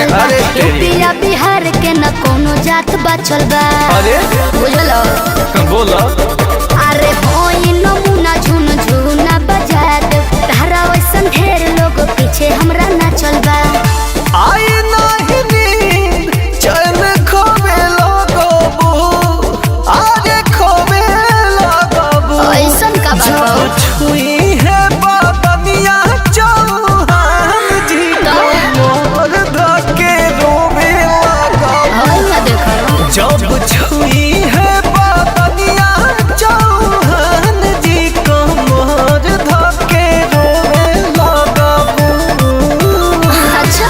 बचल बा। यूपीया बिहार के न कोनो जात बचल बा। अरे बुझलो बोला अरे होई नमूना झुन झुना बजा दे तारा वैसन ढेर लोग पीछे हमरा नाचल बा। आई नहीं नींद चैन खोवे लगबू आगे खोवे लगबू ऐसन का बात बा? छुई है बदनिया चौहान जी मोर धके रोवे लगबू होई ना देखो जब छुई है बदनिया चौहान जी को मोर धके रोवे लगबू। अच्छा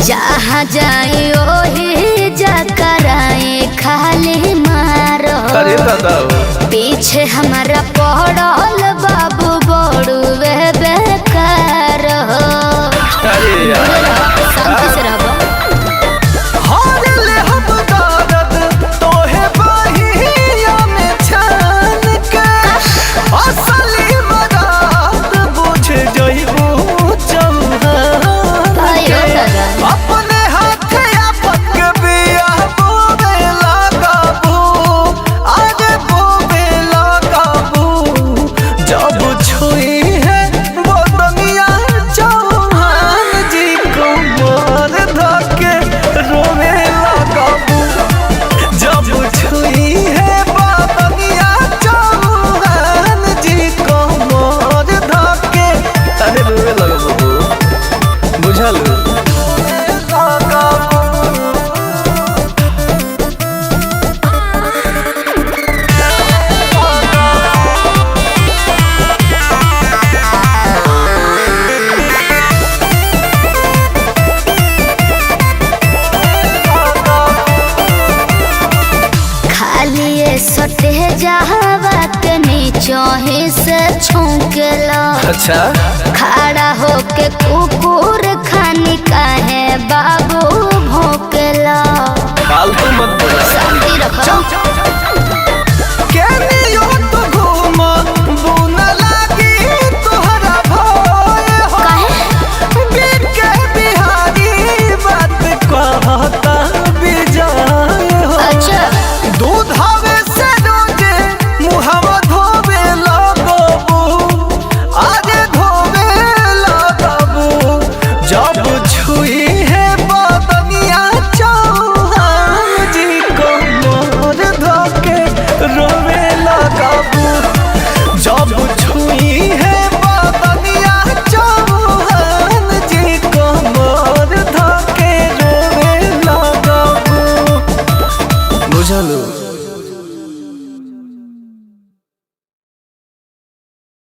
जहाँ जाए ओही जा कराए खाली मारो अरे दादा पीछे हमारा पड़ल बाबू बड़ुए बेकार हो। अरे यार शांति से रहबो। हार ले हम दर्द तोहे बहिया में छान के असली मदद बुझ जइबू चौहान आयो के दादा। अपने हाथे आपत के बिया बोवे लगबू आगे बोवे लगबू जब छुई है वो दुनिया चौहान जी को मोर धके रोवे लगबू जब छुई है वो दुनिया चौहान जी को मोर धके अरे रोवे लगबू बुझल खाली सटे जहवा के नीचे से छौकेला अच्छा खड़ा होके कुकुर खानी काहे बाबू भौकेला। फालतू मत बोला शांति रखो।